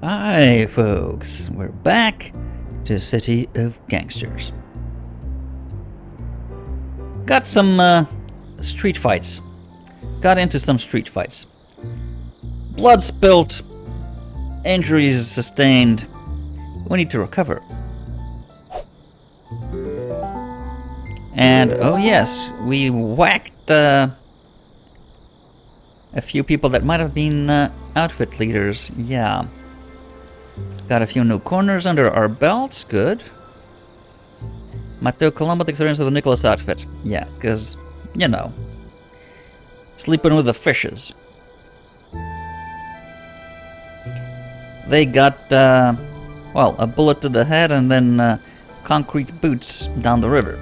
Hi folks, we're back to City of Gangsters. Got some street fights. Got into some street fights. Blood spilt, injuries sustained. We need to recover. And oh yes, we whacked a few people that might have been outfit leaders. Yeah. Got a few new corners under our belts, good. Matteo Colombo experience of the Nicholas outfit. Yeah, because, you know, sleeping with the fishes. They got, well, a bullet to the head and then concrete boots down the river.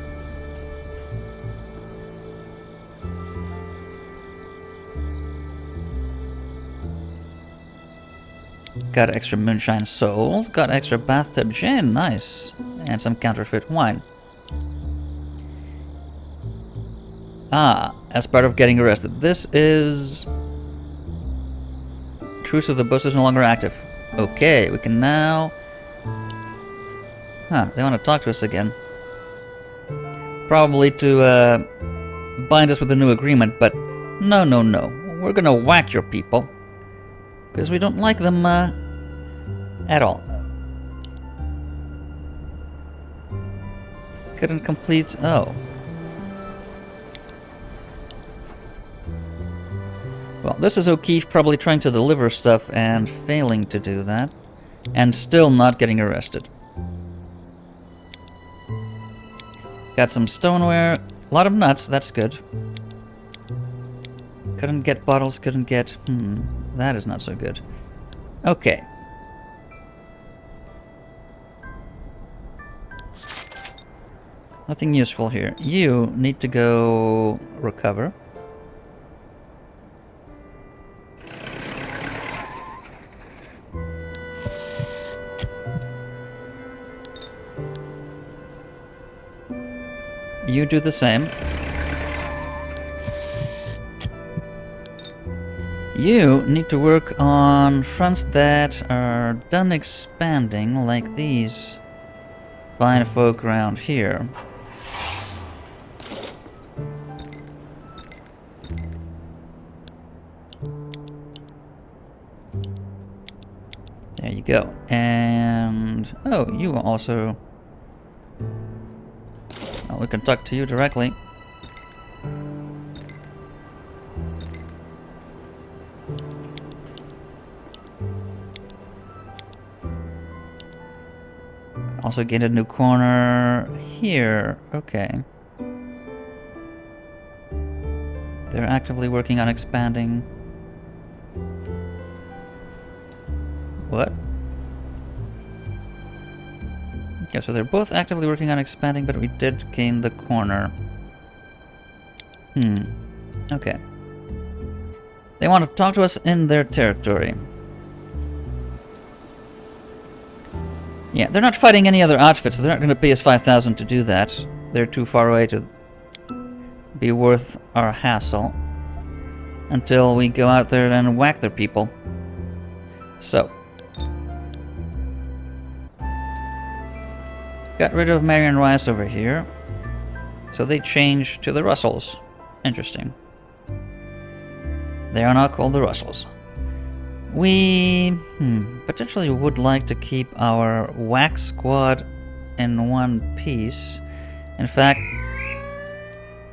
Got extra moonshine sold. Got extra bathtub gin, nice. And some counterfeit wine. Ah, as part of getting arrested. This is... Truce of the Bus is no longer active. Okay, we can now... Huh, they want to talk to us again. Probably to bind us with a new agreement, but no. We're gonna whack your people. Because we don't like them at all. Couldn't complete... Oh. Well, this is O'Keefe probably trying to deliver stuff and failing to do that. And still not getting arrested. Got some stoneware. A lot of nuts, that's good. Couldn't get bottles, couldn't get... that is not so good. Okay. Nothing useful here. You need to go recover. You do the same. You need to work on fronts that are done expanding, like these fine folk around here. There you go. And... oh, you also... well, we can talk to you directly. Also get a new corner here. Okay. They're actively working on expanding. What? Okay, so they're both actively working on expanding, but we did gain the corner. Okay. They want to talk to us in their territory. Yeah, they're not fighting any other outfits, so they're not going to pay us 5,000 to do that. They're too far away to be worth our hassle. Until we go out there and whack their people. So. Got rid of Marion Rice over here. So they changed to the Russells. Interesting. They are now called the Russells. We potentially would like to keep our whack squad in one piece. In fact,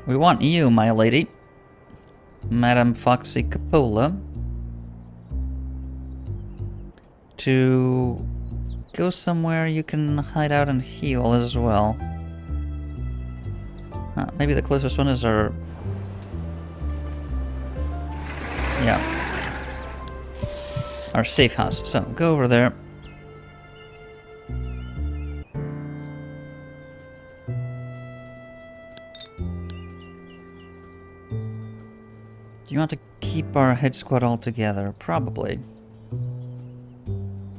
we want you, my lady, Madame Foxy Coppola, to go somewhere you can hide out and heal as well. Maybe the closest one is our... yeah. Our safe house. So, go over there. Do you want to keep our head squad all together? Probably.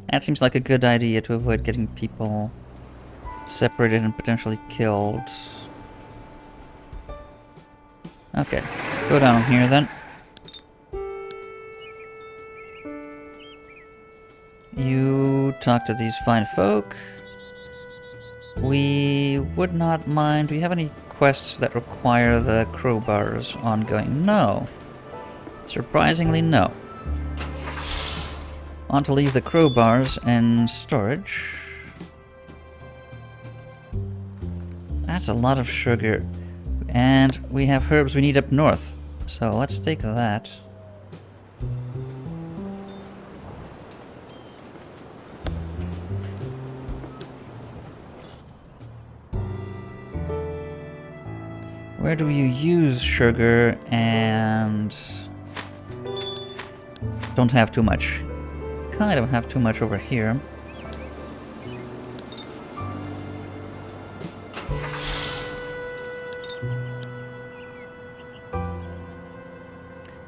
That seems like a good idea to avoid getting people separated and potentially killed. Okay, go down here then. You talk to these fine folk. We would not mind. Do you have any quests that require the crowbars ongoing? No. Surprisingly, no. Want to leave the crowbars in storage. That's a lot of sugar. And we have herbs we need up north. So let's take that. Where do you use sugar and don't have too much? Kind of have too much over here.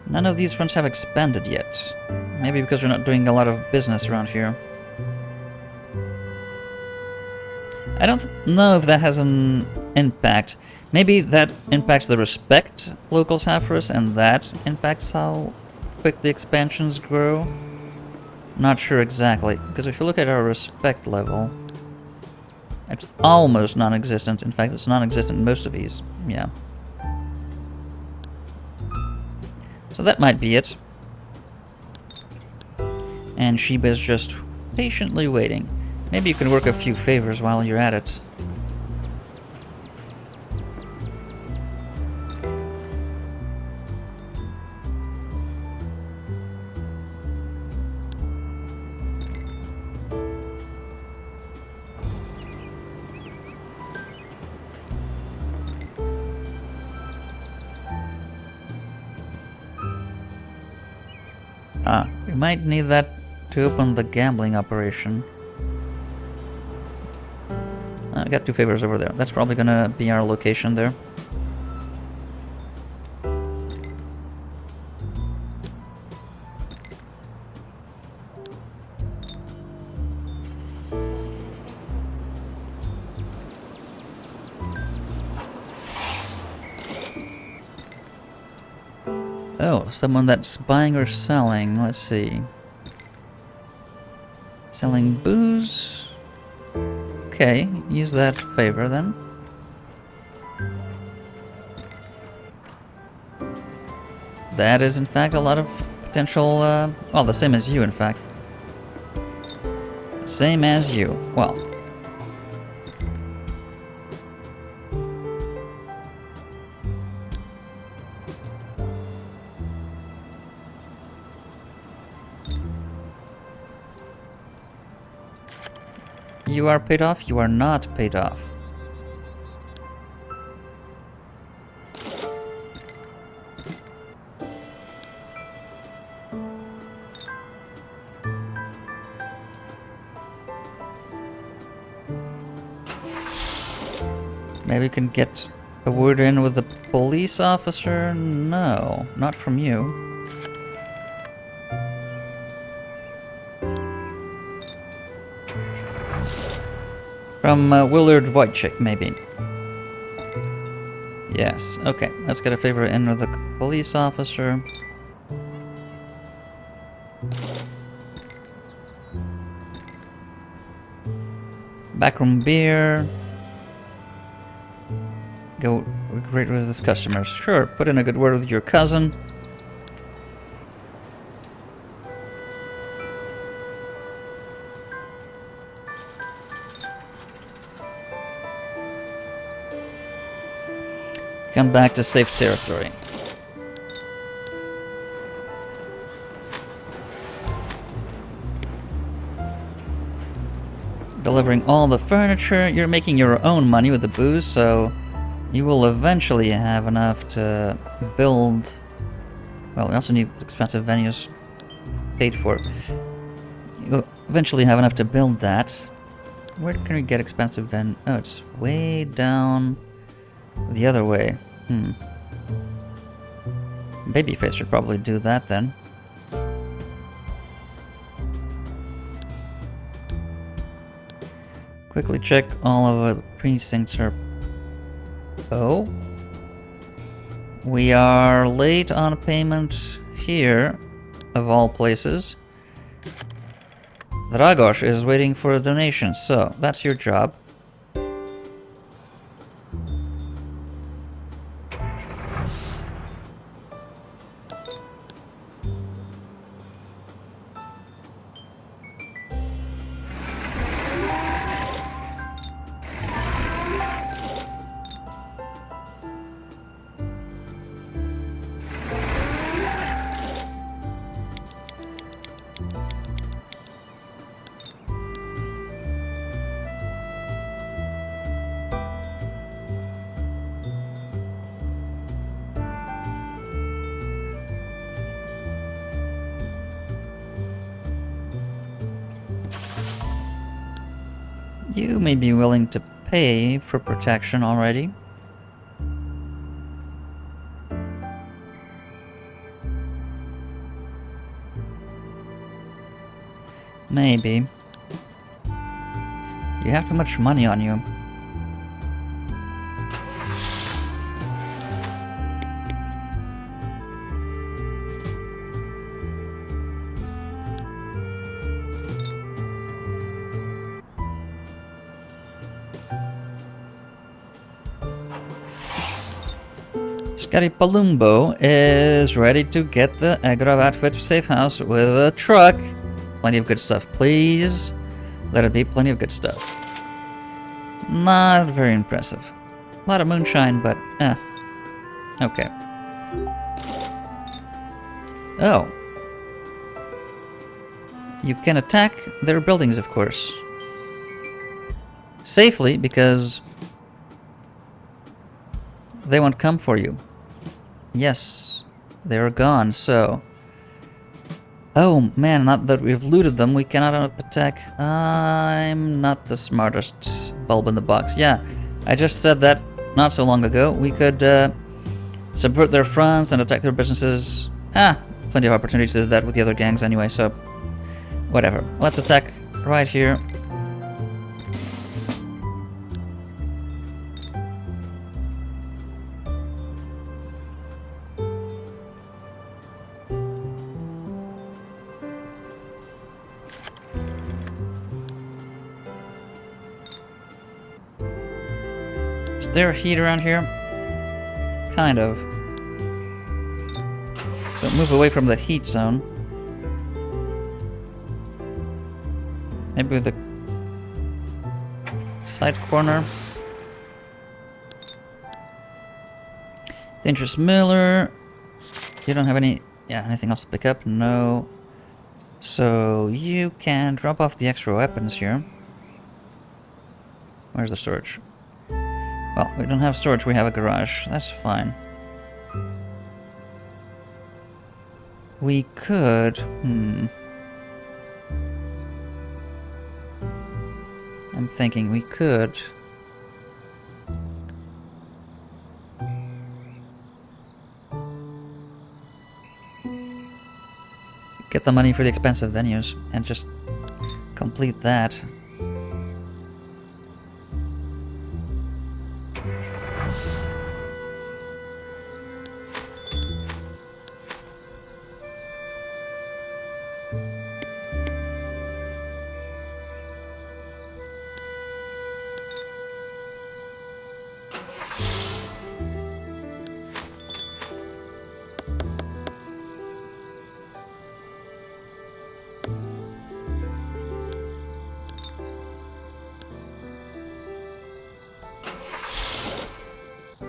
None of these fronts have expanded yet. Maybe because we're not doing a lot of business around here. I don't know if that has an impact. Maybe that impacts the respect locals have for us, and that impacts how quick the expansions grow. Not sure exactly, because if you look at our respect level, it's almost non-existent. In fact, it's non-existent in most of these. Yeah. So that might be it. And Sheba's just patiently waiting. Maybe you can work a few favors while you're at it. Ah, we might need that to open the gambling operation. I got 2 favors over there. That's probably gonna be our location there. Oh, someone that's buying or selling. Let's see. Selling booze. Okay, use that favor then. That is in fact a lot of potential, well, the same as you in fact. Same as you. Well. You are paid off, you are not paid off. Maybe we can get a word in with the police officer? No, not from you. From Willard Wojcik, maybe. Yes, okay. Let's get a favor in with the police officer. Backroom beer. Go great with his customers. Sure, put in a good word with your cousin. Come back to safe territory. Delivering all the furniture. You're making your own money with the booze, so you will eventually have enough to build. Well, we also need expensive venues paid for. You'll eventually have enough to build that. Where can we get expensive ven? Oh, it's way down the other way. Babyface should probably do that then. Quickly check all of the precincts are... Oh. We are late on a payment here, of all places. Dragos is waiting for a donation, so that's your job. You may be willing to pay for protection already. Maybe. You have too much money on you. Scotty Palumbo is ready to get the Agrov outfit safe house with a truck. Plenty of good stuff, please. Let it be plenty of good stuff. Not very impressive. A lot of moonshine, but okay. Oh. You can attack their buildings, of course. Safely, because they won't come for you. Yes, they're gone, so... Oh man, not that we've looted them, we cannot attack. I'm not the smartest bulb in the box. Yeah, I just said that not so long ago. We could subvert their fronts and attack their businesses. Plenty of opportunities to do that with the other gangs anyway, so... Whatever. Let's attack right here. Is there heat around here? Kind of. So move away from the heat zone. Maybe with the side corner. Dangerous Miller. You don't have anything else to pick up? No. So you can drop off the extra weapons here. Where's the storage? Well, we don't have storage, we have a garage. That's fine. We could... I'm thinking we could... get the money for the expensive venues and just complete that.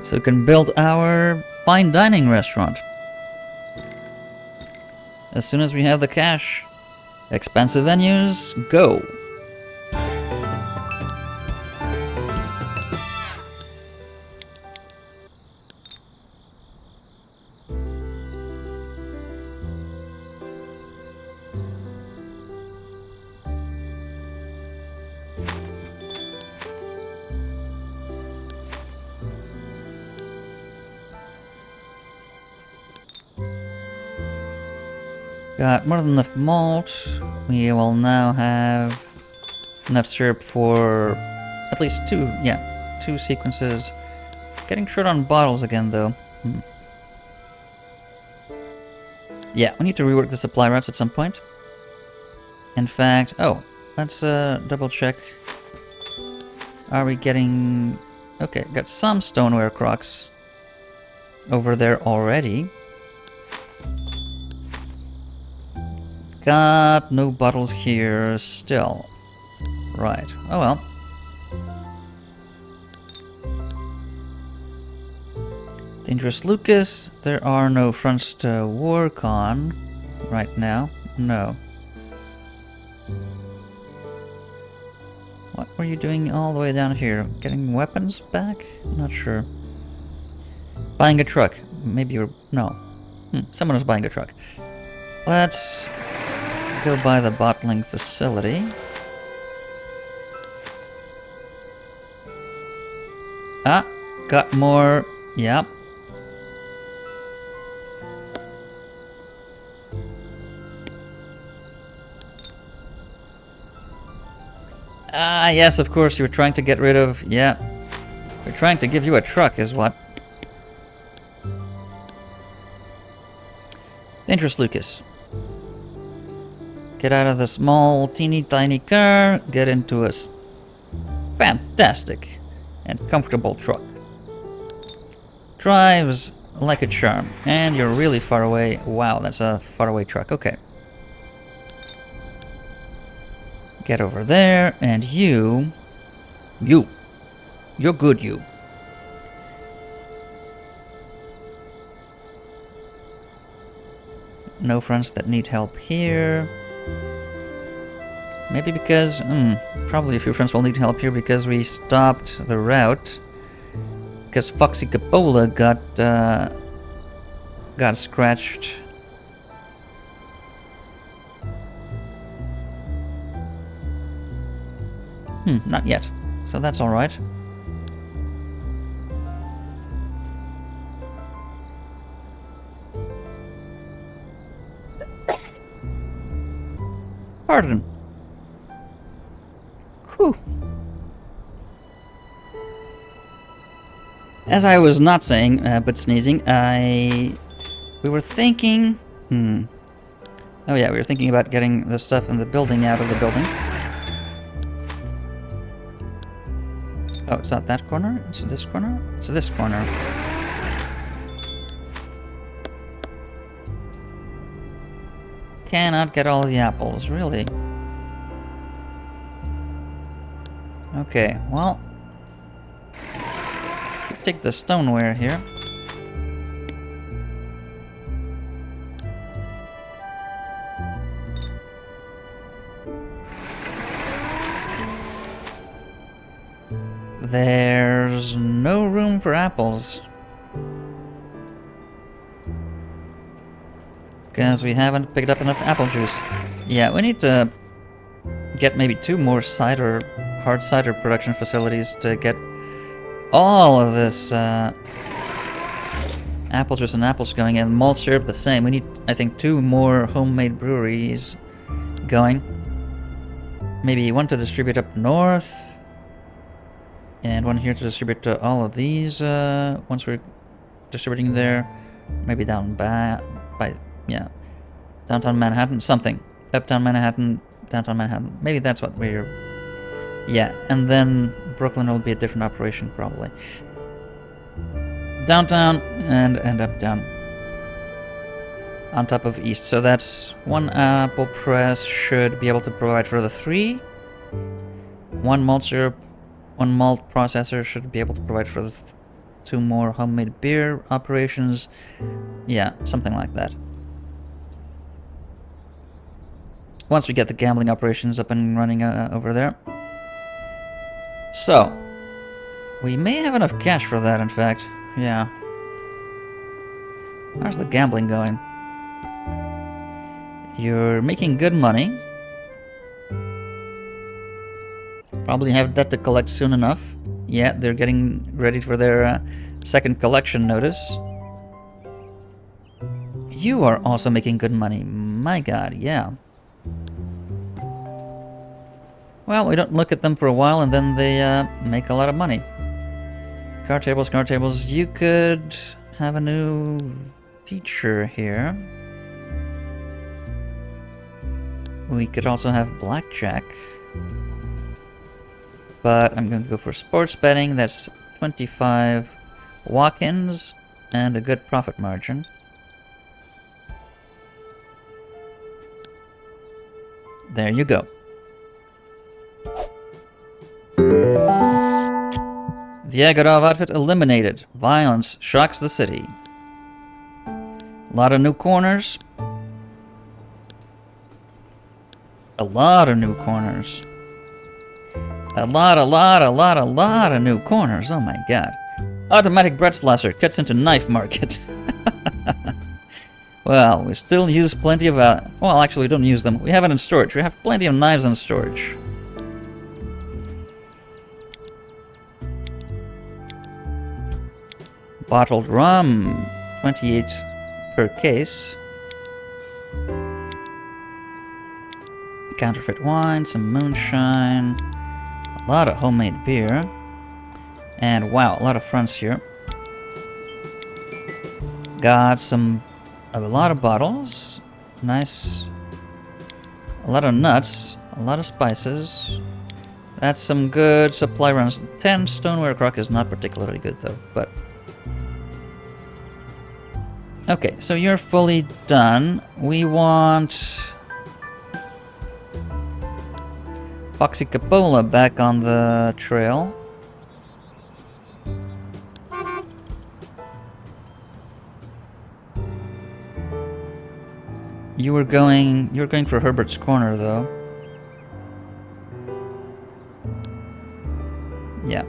So we can build our fine dining restaurant. As soon as we have the cash. Expensive venues, go! Got more than enough malt. We will now have enough syrup for at least two sequences. Getting short on bottles again, though. Yeah, we need to rework the supply routes at some point. In fact, let's double check. Are we getting... Okay, got some stoneware crocs over there already. Got no bottles here still. Right. Oh well. Dangerous Lucas. There are no fronts to work on right now. No. What were you doing all the way down here? Getting weapons back? Not sure. Buying a truck. Maybe you're... No. Someone was buying a truck. Let's go by the bottling facility. Ah, got more. Yep. Ah, yes, of course, you were trying to get rid of... Yeah. We're trying to give you a truck, is what. Dangerous Lucas. Get out of the small, teeny tiny car, get into a fantastic and comfortable truck. Drives like a charm, and you're really far away. Wow, that's a faraway truck. Okay. Get over there, and you're good, you. No fronts that need help here. Maybe because, probably a few friends will need help here because we stopped the route. Because Foxy Capola got scratched. Not yet. So that's alright. Pardon. Whew. As I was not saying, but sneezing, we were thinking... Oh yeah, we were thinking about getting the stuff in the building out of the building. Oh, it's not that corner? It's this corner? It's this corner. Cannot get all the apples, really. Okay, well... Take the stoneware here. There's no room for apples. Because we haven't picked up enough apple juice. Yeah, we need to get maybe 2 more hard cider production facilities to get all of this apple juice and apples going, and malt syrup the same. We need, I think, 2 more homemade breweries going. Maybe 1 to distribute up north. And 1 here to distribute to all of these once we're distributing there. Maybe down by, yeah, downtown Manhattan, something. Uptown Manhattan, downtown Manhattan. Maybe that's what we're... Yeah, and then Brooklyn will be a different operation, probably. Downtown and uptown. On top of east. So that's 1 apple press should be able to provide for the 3. 1 malt syrup. 1 malt processor should be able to provide for the 2 more homemade beer operations. Yeah, something like that. Once we get the gambling operations up and running over there. So, we may have enough cash for that, in fact. Yeah. How's the gambling going? You're making good money. Probably have that to collect soon enough. Yeah, they're getting ready for their second collection notice. You are also making good money. My god, yeah. Well, we don't look at them for a while and then they make a lot of money. Card tables, card tables. You could have a new feature here. We could also have blackjack. But I'm going to go for sports betting. That's 25 walk-ins and a good profit margin. There you go. The Agarov outfit eliminated. Violence shocks the city. A lot of new corners. A lot of new corners. A lot of new corners. Oh my god. Automatic bread slicer cuts into knife market. Well, we still use plenty of... well, actually, we don't use them. We have it in storage. We have plenty of knives in storage. Bottled rum. 28 per case. Counterfeit wine, some moonshine. A lot of homemade beer. And wow, a lot of fronts here. Got a lot of bottles. Nice. A lot of nuts. A lot of spices. That's some good supply runs. 10 stoneware crock is not particularly good though, but... Okay, so you're fully done. We want... Foxy Capola back on the trail. You were going for Herbert's Corner though. Yeah.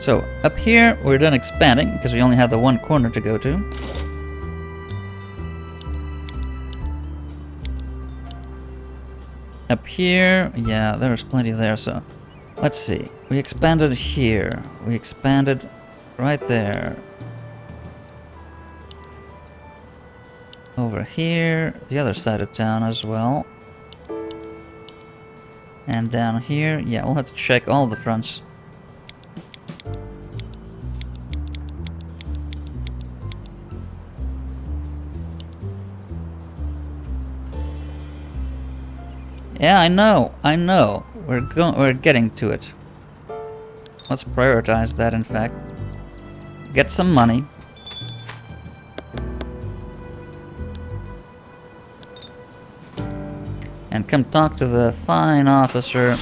So up here we're done expanding because we only had the one corner to go to. Up here, yeah, there's plenty there, so... Let's see. We expanded here. We expanded right there. Over here, the other side of town as well. And down here, yeah, we'll have to check all the fronts. Yeah, I know. We're getting to it. Let's prioritize that, in fact. Get some money. And come talk to the fine officer.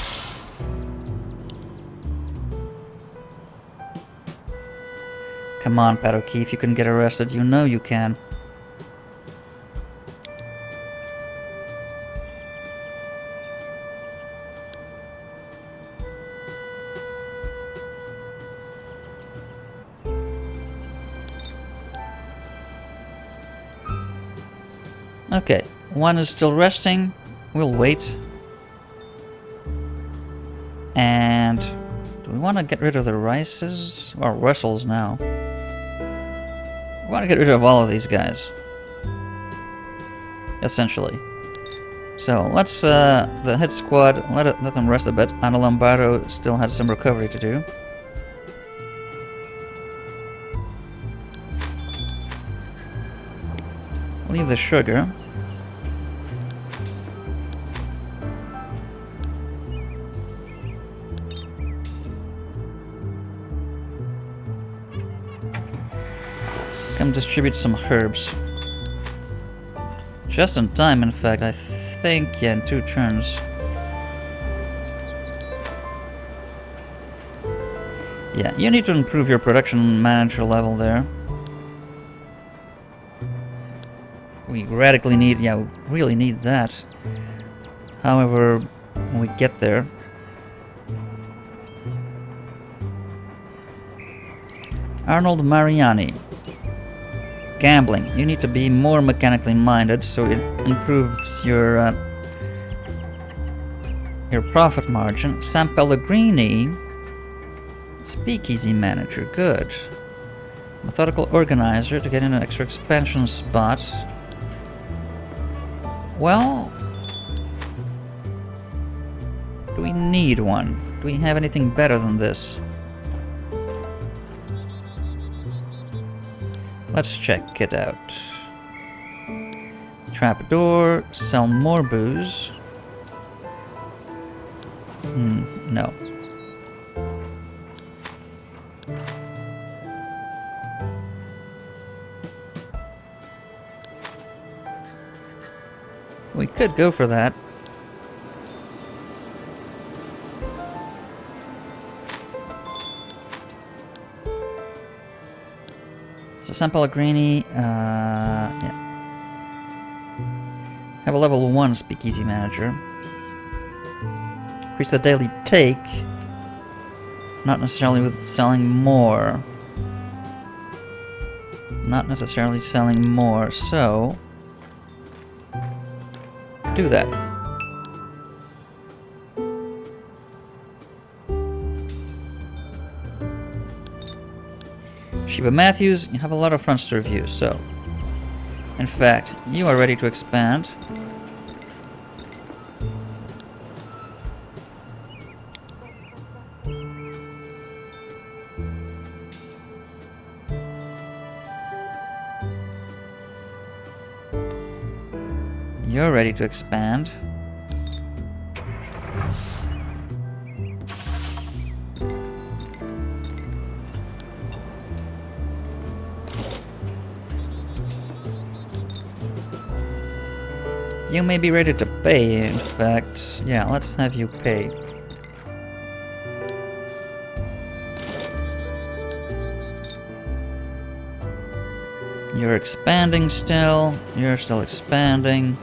Come on, Pat O'Keefe, you can get arrested. You know you can. Okay, one is still resting. We'll wait. And do we want to get rid of the Rices? Or Russells now? We want to get rid of all of these guys. Essentially. So let's, the hit squad, let them rest a bit. Ana Lombardo still had some recovery to do. Leave the sugar. Come distribute some herbs. Just in time, in fact, I think, yeah, in 2 turns. Yeah, you need to improve your production manager level there. We radically need, yeah, we really need that. However, when we get there. Arnold Mariani. Gambling. You need to be more mechanically minded, so it improves your profit margin. Sam Pellegrini. Speakeasy manager. Good. Methodical organizer to get in an extra expansion spot. Well, do we need one? Do we have anything better than this? Let's check it out. Trapdoor, sell more booze. No. We could go for that. So San Pellegrini, yeah. Have a level 1 speakeasy manager. Increase the daily take. Not necessarily with selling more. Not necessarily selling more, so... do that. Sheba Matthews, you have a lot of fronts to review, so... in fact, you are ready to expand. You're ready to expand. You may be ready to pay, in fact. Yeah, let's have you pay. You're expanding still. You're still expanding.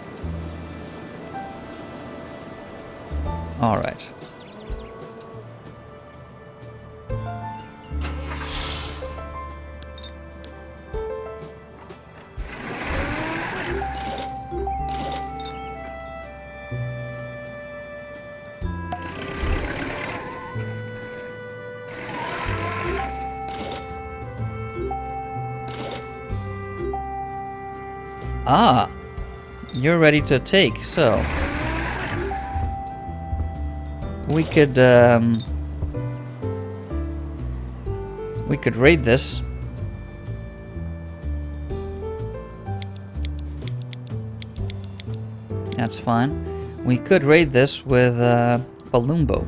Alright. Ah, you're ready to take, so we could raid this. That's fine. We could raid this with Palumbo.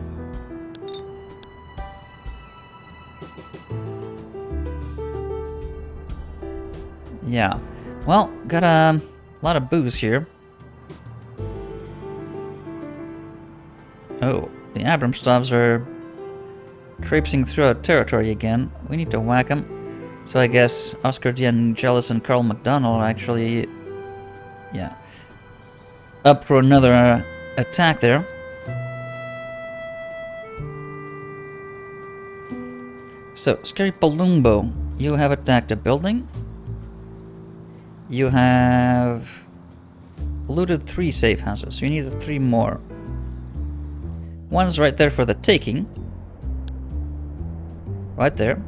Yeah. Well, got a lot of booze here. Oh, the Abramstovs are traipsing through our territory again. We need to whack them. So I guess Oscar D. Angelis and Carl McDonald are actually, yeah, up for another attack there. So, Scary Palumbo, you have attacked a building. You have looted 3 safe houses. You need 3 more. One's right there for the taking. Right there.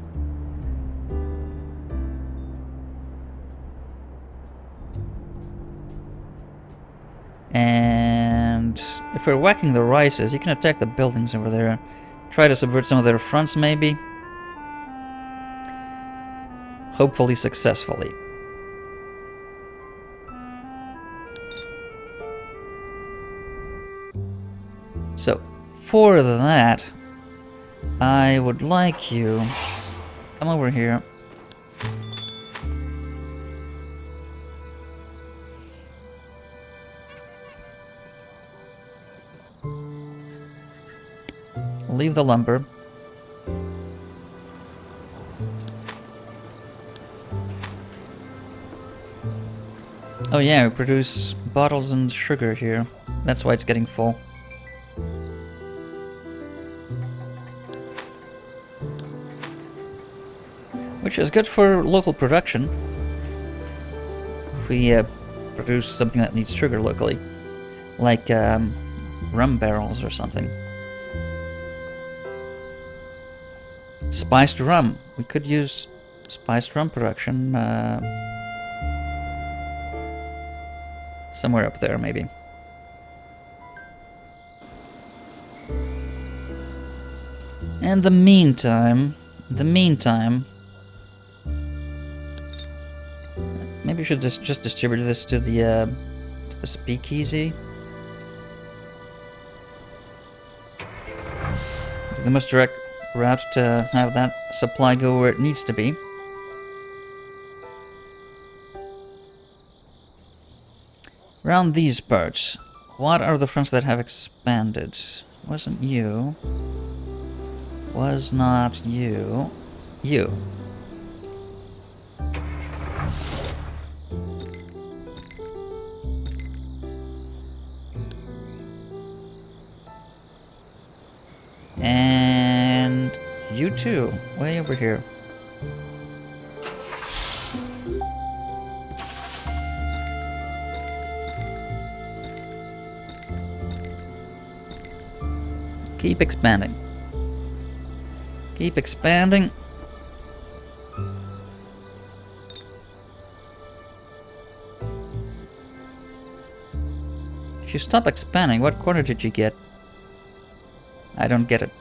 And if we're whacking the rices, you can attack the buildings over there. Try to subvert some of their fronts, maybe. Hopefully successfully. So, for that, I would like you come over here. Leave the lumber. Oh yeah, we produce bottles and sugar here. That's why it's getting full. Which is good for local production. If we produce something that needs sugar locally. Like rum barrels or something. Spiced rum. We could use spiced rum production somewhere up there, maybe. In the meantime, maybe we should just distribute this to the the speakeasy. The most direct route to have that supply go where it needs to be. Around these parts, what are the fronts that have expanded? Wasn't you. Was not you. You. And you too, way over here. Keep expanding. Keep expanding. If you stop expanding, what corner did you get? I don't get it.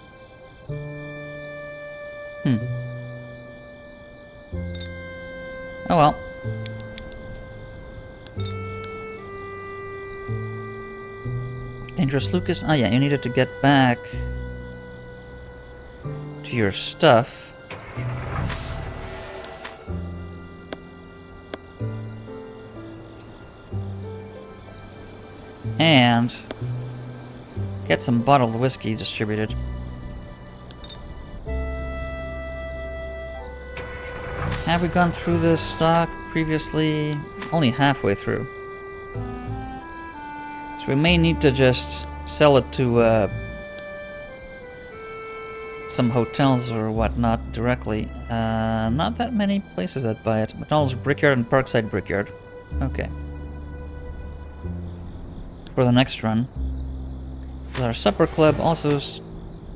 Oh well. Dangerous Lucas? Oh yeah, you needed to get back to your stuff. And get some bottled whiskey distributed. Have we gone through this stock previously? Only halfway through. So we may need to just sell it to some hotels or whatnot directly. Not that many places that buy it. McDonald's Brickyard and Parkside Brickyard. Okay. For the next run. Our supper club also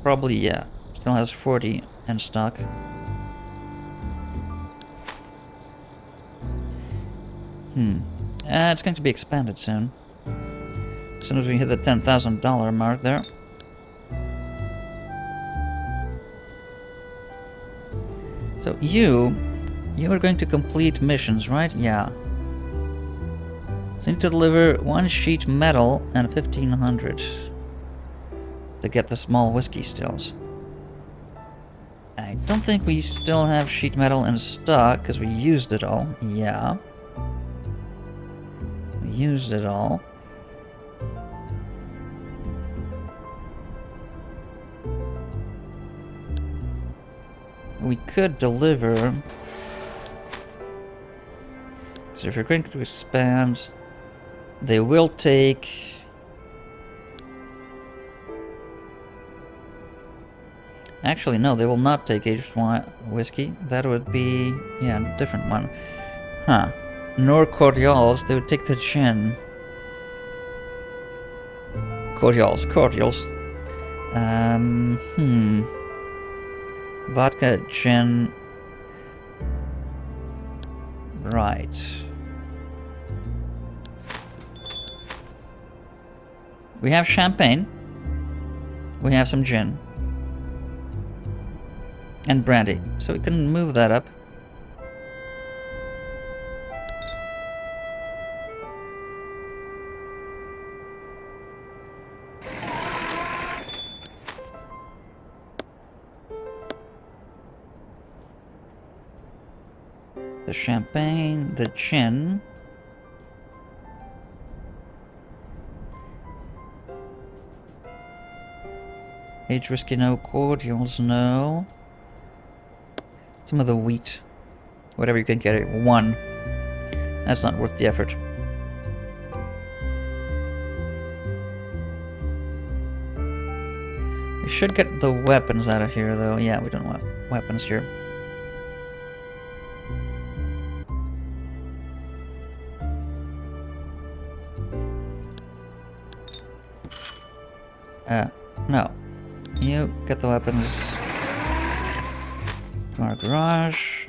probably, yeah, still has 40 in stock. It's going to be expanded soon. As soon as we hit the $10,000 mark there. So you are going to complete missions, right? Yeah. So you need to deliver 1 sheet metal and 1,500 to get the small whiskey stills. I don't think we still have sheet metal in stock because we used it all. Yeah. We used it all. We could deliver. So if you're going to expand, they will take. Actually, no, they will not take aged whiskey. That would be, yeah, a different one. Huh. Nor cordials, they would take the gin. Cordials. Vodka, gin. Right. We have champagne. We have some gin. And brandy. So we can move that up. The champagne, the gin. Aged whiskey, no. Cordials, no. Some of the wheat. Whatever you can get it. 1. That's not worth the effort. We should get the weapons out of here, though. Yeah, we don't want weapons here. No. You get the weapons from our garage.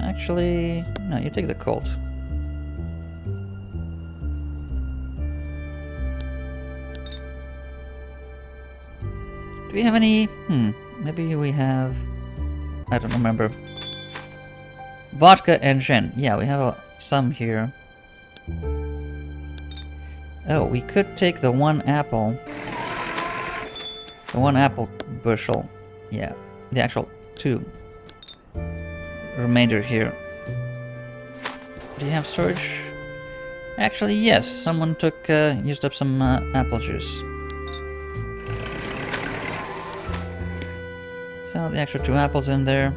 Actually, no, you take the Colt. Do we have any? Maybe we have. I don't remember. Vodka and gin. Yeah, we have some here. Oh, we could take the one apple. The one apple bushel. Yeah, the actual 2. Remainder here. Do you have storage? Actually, yes. Someone used up some apple juice. So the extra 2 apples in there.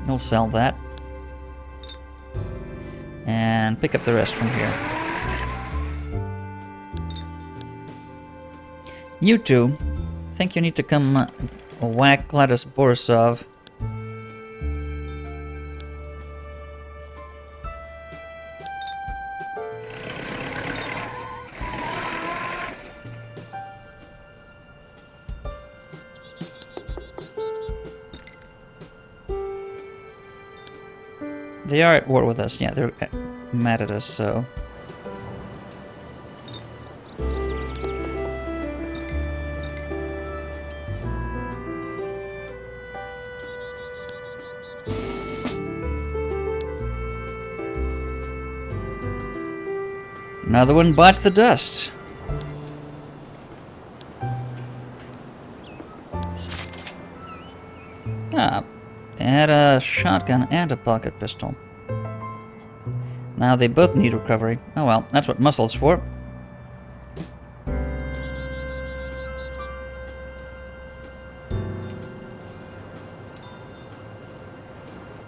We'll sell that. And pick up the rest from here. You two, think you need to come whack Gladys Borisov. They are at war with us. Yeah, they're mad at us, so... Another one bites the dust. Ah, they had a shotgun and a pocket pistol. Now they both need recovery. Oh well, that's what muscle's for.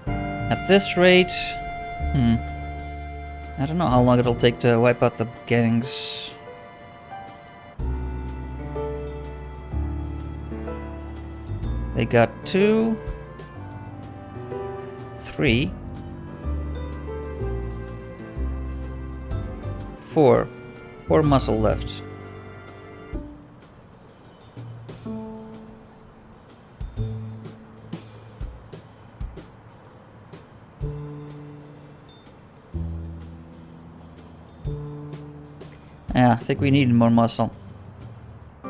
At this rate... I don't know how long it'll take to wipe out the gangs. They got 2, 3, 4. 4 muscle left. Yeah, I think we need more muscle. I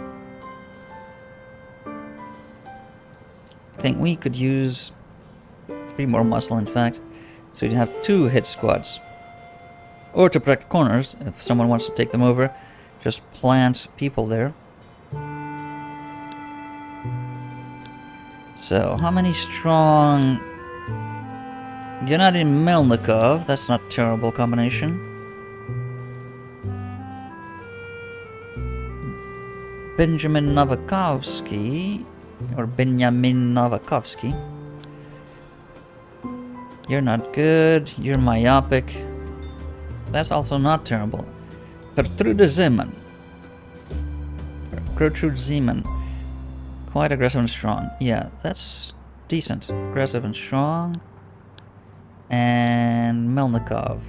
think we could use 3 more muscle, in fact. So you'd have 2 hit squads. Or to protect corners, if someone wants to take them over, just plant people there. So, how many strong... Gennady Melnikov, that's not a terrible combination. Benjamin Novakovsky, or Benjamin Novakovsky. You're not good, you're myopic. That's also not terrible. Gertrude Zeman. Gertrude Zeman. Quite aggressive and strong. Yeah, that's decent. Aggressive and strong. And Melnikov.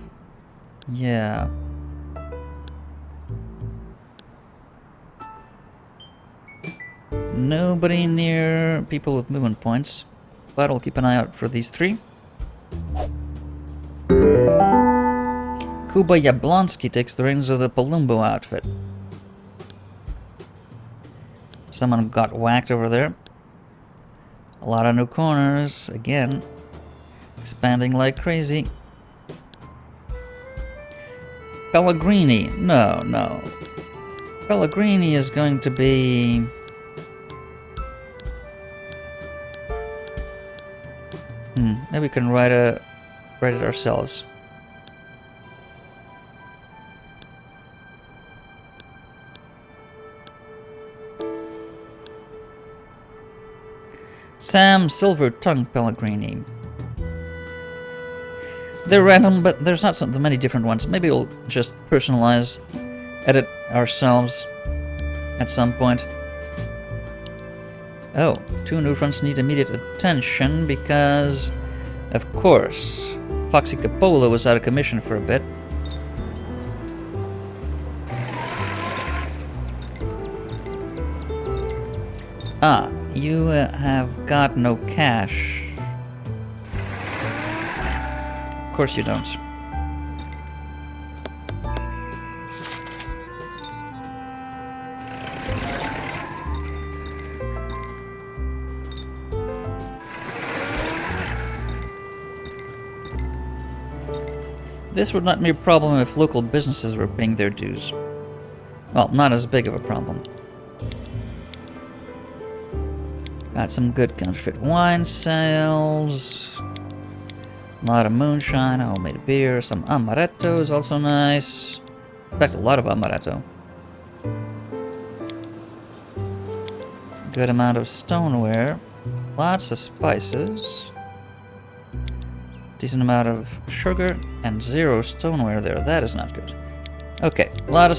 Yeah. Nobody near people with movement points, but I'll keep an eye out for these 3. Kuba Yablonsky takes the reins of the Palumbo outfit. Someone got whacked over there. A lot of new corners, again. Expanding like crazy. Pellegrini, no. Pellegrini is going to be... maybe we can write it ourselves. Sam Silver Tongue Pellegrini. They're random, but there's not so many different ones. Maybe we'll just personalize, edit ourselves at some point. Oh, 2 new fronts need immediate attention because, of course, Foxy Coppola was out of commission for a bit. Ah, you have got no cash. Of course you don't. This would not be a problem if local businesses were paying their dues. Well, not as big of a problem. Got some good counterfeit wine sales. A lot of moonshine, homemade beer, some amaretto is also nice. In fact, a lot of amaretto. Good amount of stoneware. Lots of spices. Decent amount of sugar and 0 stoneware there. That is not good. Okay, a lot of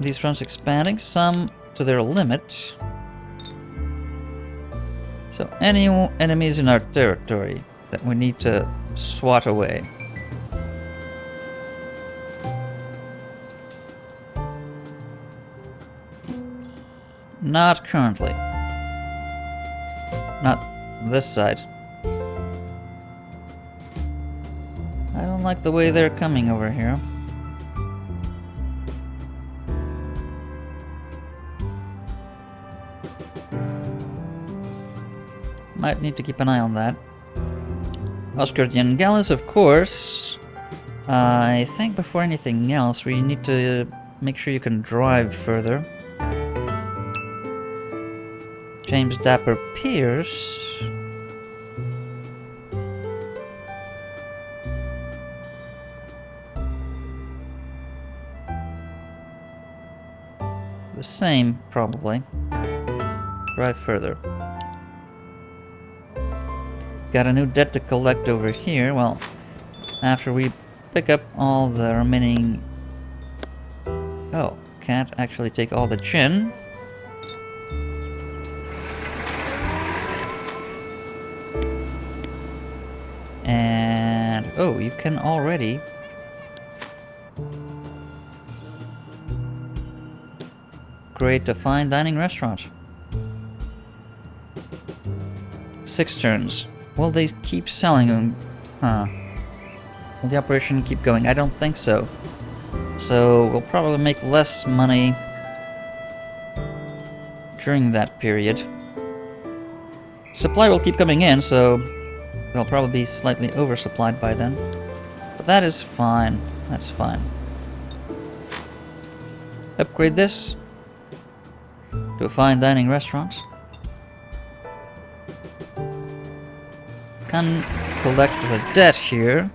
these fronts expanding, some to their limit. So any enemies in our territory that we need to swat away. Not currently. Not this side. I don't like the way they're coming over here. Might need to keep an eye on that. Oscar Gallus, of course. I think before anything else, we need to make sure you can drive further. James Dapper Pierce. The same, probably. Drive further. Got a new debt to collect over here. Well, after we pick up all the remaining... Oh, can't actually take all the gin. And... oh, you can already... create a fine dining restaurant. 6 turns. Will they keep selling them? Huh. Will the operation keep going? I don't think so. So we'll probably make less money during that period. Supply will keep coming in, so they'll probably be slightly oversupplied by then. But that is fine. That's fine. Upgrade this to a fine dining restaurant. Can collect the debt here.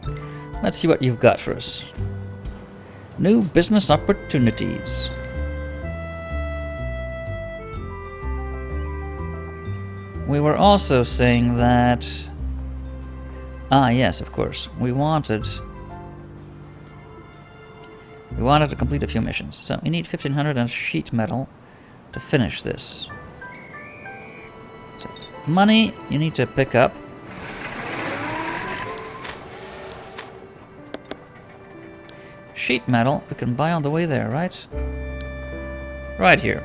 Let's see what you've got for us. New business opportunities. We were also saying that... ah, yes, of course. We wanted to complete a few missions. So we need 1500 and sheet metal to finish this. So, money you need to pick up. Sheet metal we can buy on the way there, right? Right here.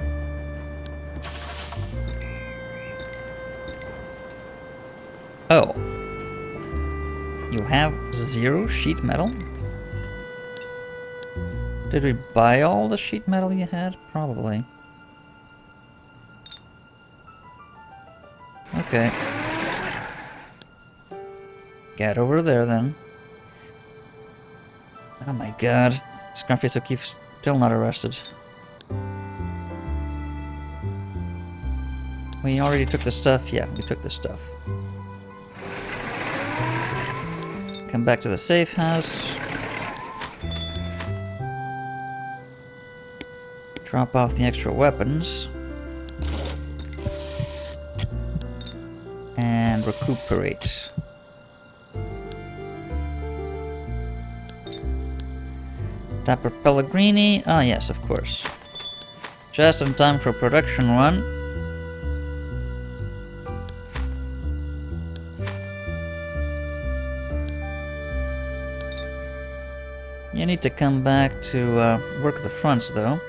Oh. You have 0 sheet metal? Did we buy all the sheet metal you had? Probably. Okay. Get over there then. Oh my god. Scruffy O'Keefe's still not arrested. We already took the stuff? Yeah, we took the stuff. Come back to the safe house. Drop off the extra weapons. And recuperate. Dapper Pellegrini. Ah, yes, of course. Just in time for a production run. You need to come back to work the fronts, though.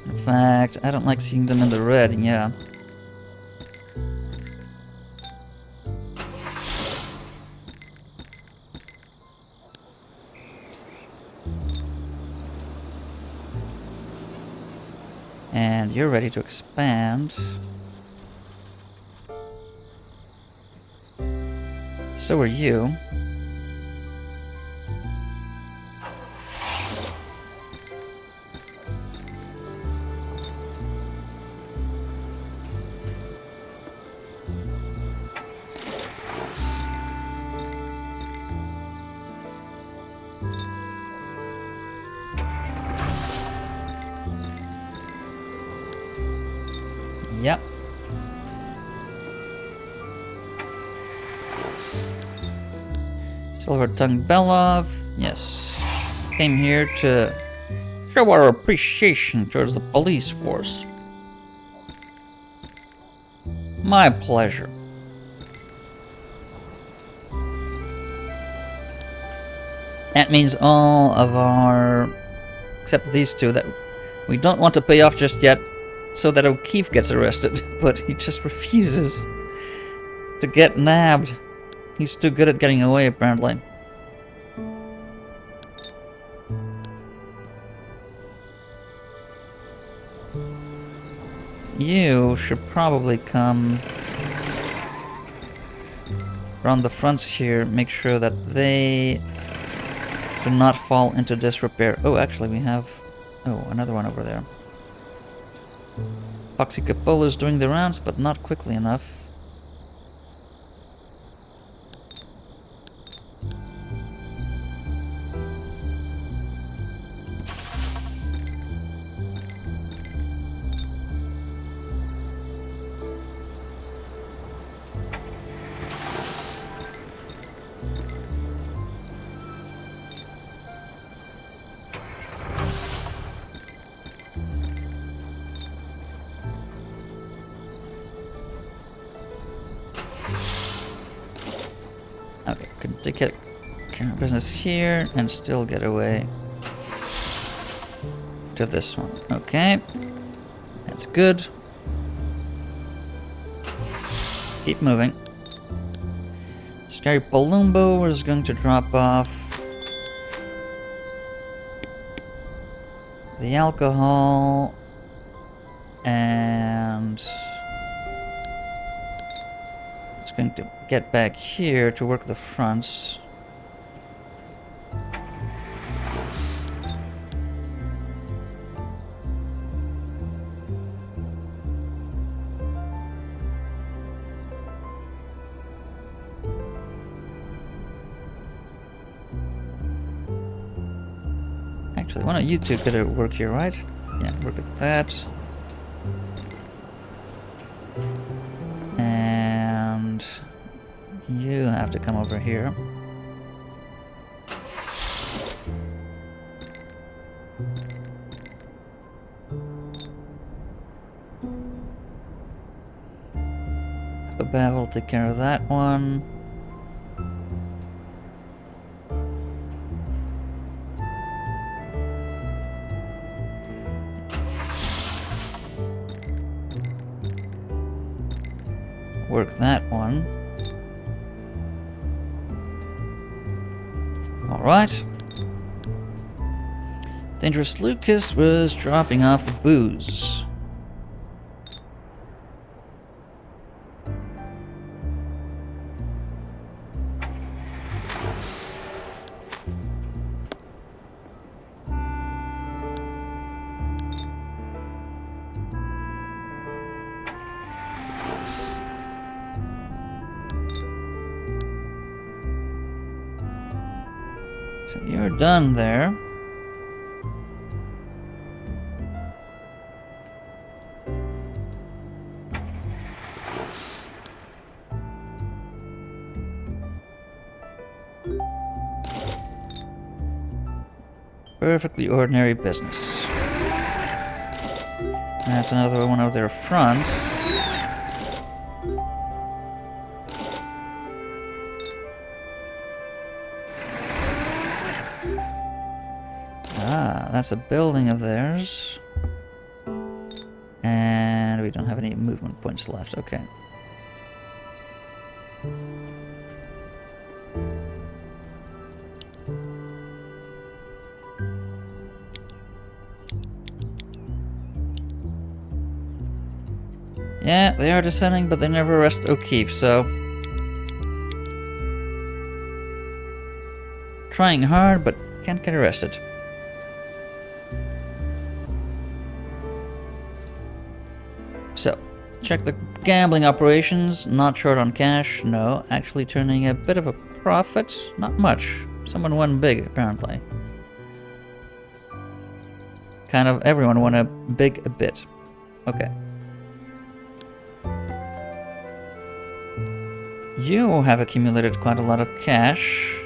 In fact, I don't like seeing them in the red, yeah. And you're ready to expand. So are you. Yep. Silver Tongue Belov, yes. Came here to show our appreciation towards the police force. My pleasure. That means all of our, except these two, that we don't want to pay off just yet, so that O'Keefe gets arrested, but he just refuses to get nabbed. He's too good at getting away, apparently. You should probably come around the fronts here, make sure that they do not fall into disrepair. Oh, actually, we have... Oh, another one over there. Foxy Capola is doing the rounds, but not quickly enough. Okay, can take care of business here and still get away to this one. Okay, that's good. Keep moving. Scary Palumbo is going to drop off the alcohol and it's going to get back here to work the fronts. Actually, one of you two could work here, right? Yeah, work at that. And you have to come over here. Above will take care of that one. Work that one. Alright. Dangerous Lucas was dropping off the booze. So you're done there. Perfectly ordinary business. That's another one of their fronts. Ah, that's a building of theirs. And we don't have any movement points left. Okay. Yeah, they are descending, but they never arrest O'Keefe, so... Trying hard, but can't get arrested. So, check the gambling operations. Not short on cash, no. Actually turning a bit of a profit. Not much. Someone won big, apparently. Kind of everyone won a bit. Okay. You have accumulated quite a lot of cash,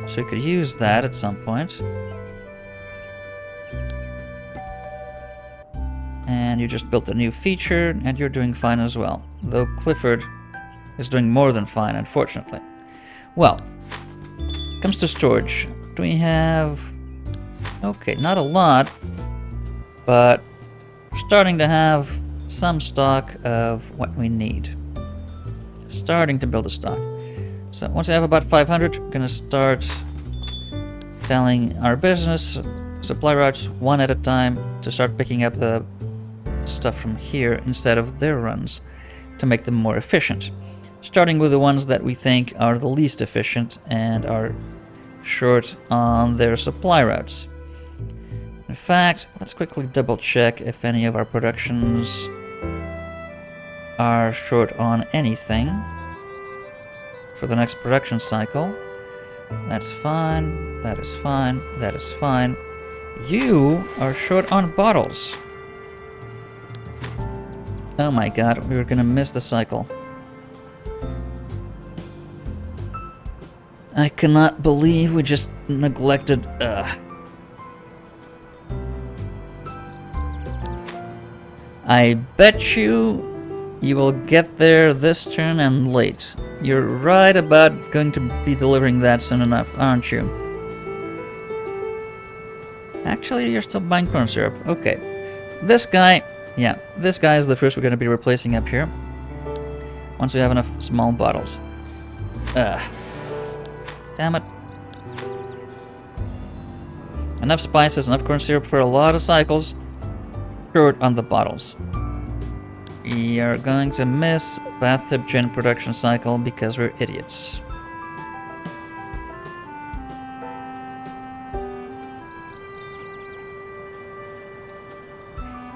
so you could use that at some point. And you just built a new feature, and you're doing fine as well. Though Clifford is doing more than fine, unfortunately. Well, comes to storage. Do we have... Okay, not a lot, but we're starting to have some stock of what we need. Starting to build a stock. So once I have about 500, we're gonna start telling our business supply routes one at a time to start picking up the stuff from here instead of their runs to make them more efficient. Starting with the ones that we think are the least efficient and are short on their supply routes. In fact, let's quickly double check if any of our productions are short on anything for the next production cycle. That's fine, that is fine, that is fine. You are short on bottles. Oh my god, we were gonna miss the cycle. I cannot believe we just neglected... I bet you will get there this turn and late. You're right about going to be delivering that soon enough, aren't you? Actually, you're still buying corn syrup. Okay. This guy... Yeah, this guy is the first we're going to be replacing up here. Once we have enough small bottles. Damn it. Enough spices, enough corn syrup for a lot of cycles. Short on the bottles. We are going to miss bathtub gin production cycle because we're idiots.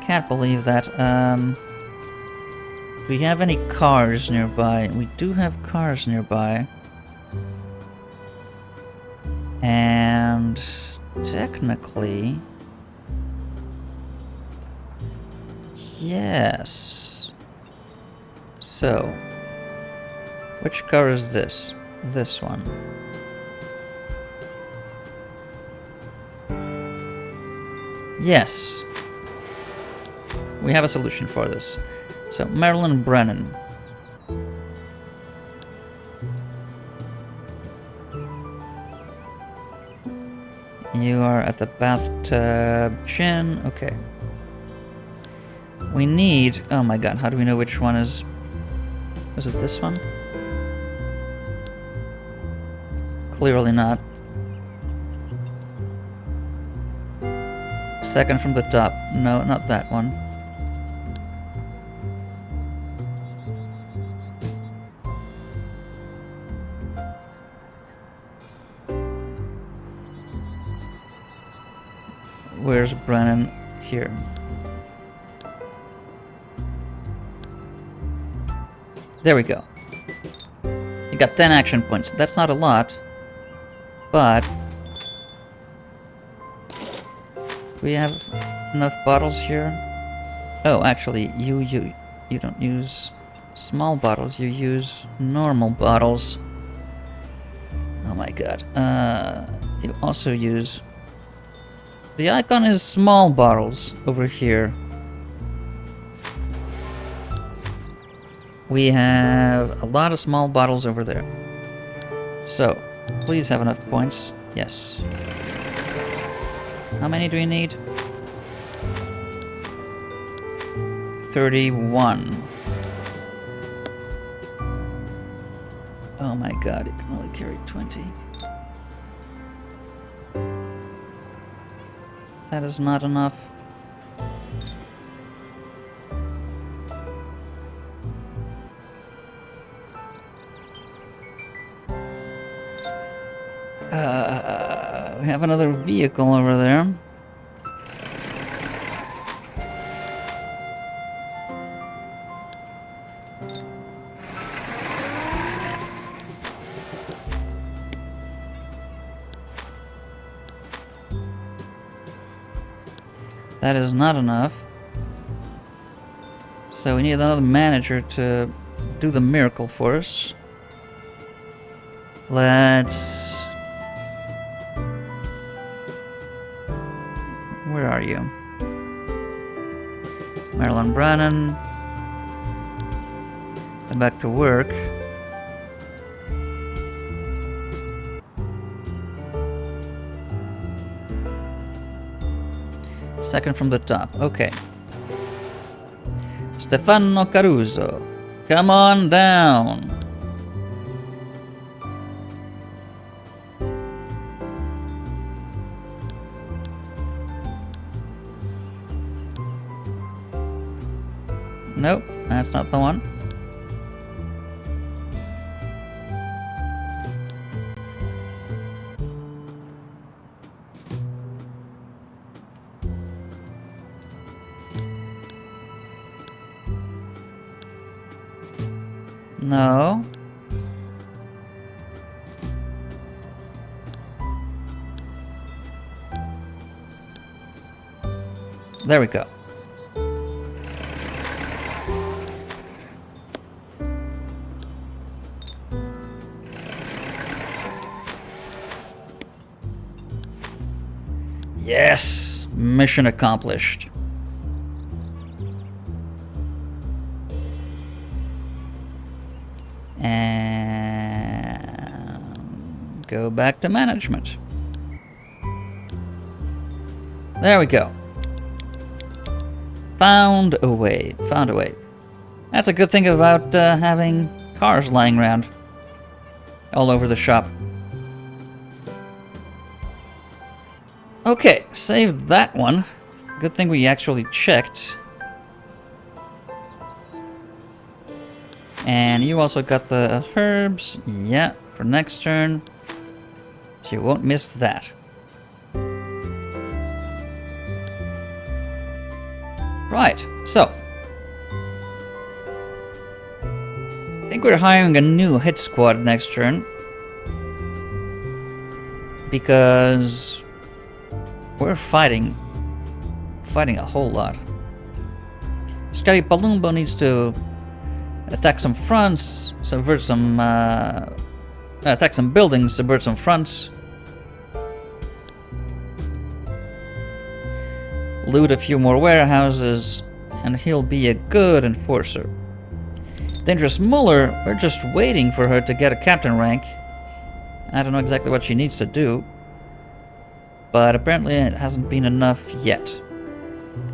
Can't believe that. Do we have any cars nearby? We do have cars nearby. And technically... Yes. So, which car is this? This one. Yes. We have a solution for this. So, Marilyn Brennan. You are at the bathtub gin. Okay. We need... Oh my god, how do we know which one is... Was it this one? Clearly not. Second from the top. No, not that one. Where's Brennan? Here. There we go. You got 10 action points. That's not a lot, but we have enough bottles here. Oh, actually, you don't use small bottles. You use normal bottles. Oh my god. You also use... The icon is small bottles over here. We have a lot of small bottles over there. So, please have enough points. Yes. How many do we need? 31. Oh my god, it can only carry 20. That is not enough. have another vehicle over there. That is not enough. So we need another manager to do the miracle for us. Let's... Where are you? Marilyn Brannon. Come back to work. Second from the top. Okay. Stefano Caruso. Come on down. Nope, that's not the one. No. There we go. Yes! Mission accomplished. And go back to management. There we go. Found a way. Found a way. That's a good thing about having cars lying around all over the shop. Okay, saved that one. Good thing we actually checked. And you also got the herbs. Yeah, for next turn. So you won't miss that. Right, so. I think we're hiring a new hit squad next turn. Because we're fighting a whole lot. Scotty Palumbo needs to attack some fronts, subvert some, attack some buildings, subvert some fronts. Loot a few more warehouses, and he'll be a good enforcer. Dangerous Muller, we're just waiting for her to get a captain rank. I don't know exactly what she needs to do, but apparently it hasn't been enough yet.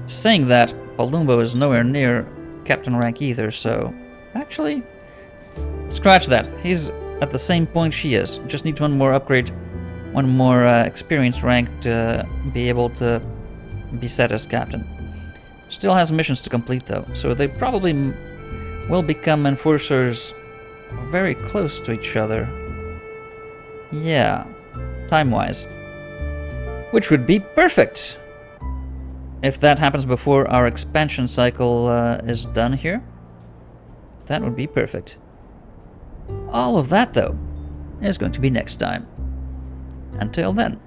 Saying that, Palumbo is nowhere near captain rank either, so... Actually, scratch that. He's at the same point she is. Just needs one more upgrade, one more experience rank to be able to be set as captain. Still has missions to complete though, so they probably will become enforcers very close to each other. Yeah, time-wise. Which would be perfect! If that happens before our expansion cycle is done here. That would be perfect. All of that, though, is going to be next time. Until then.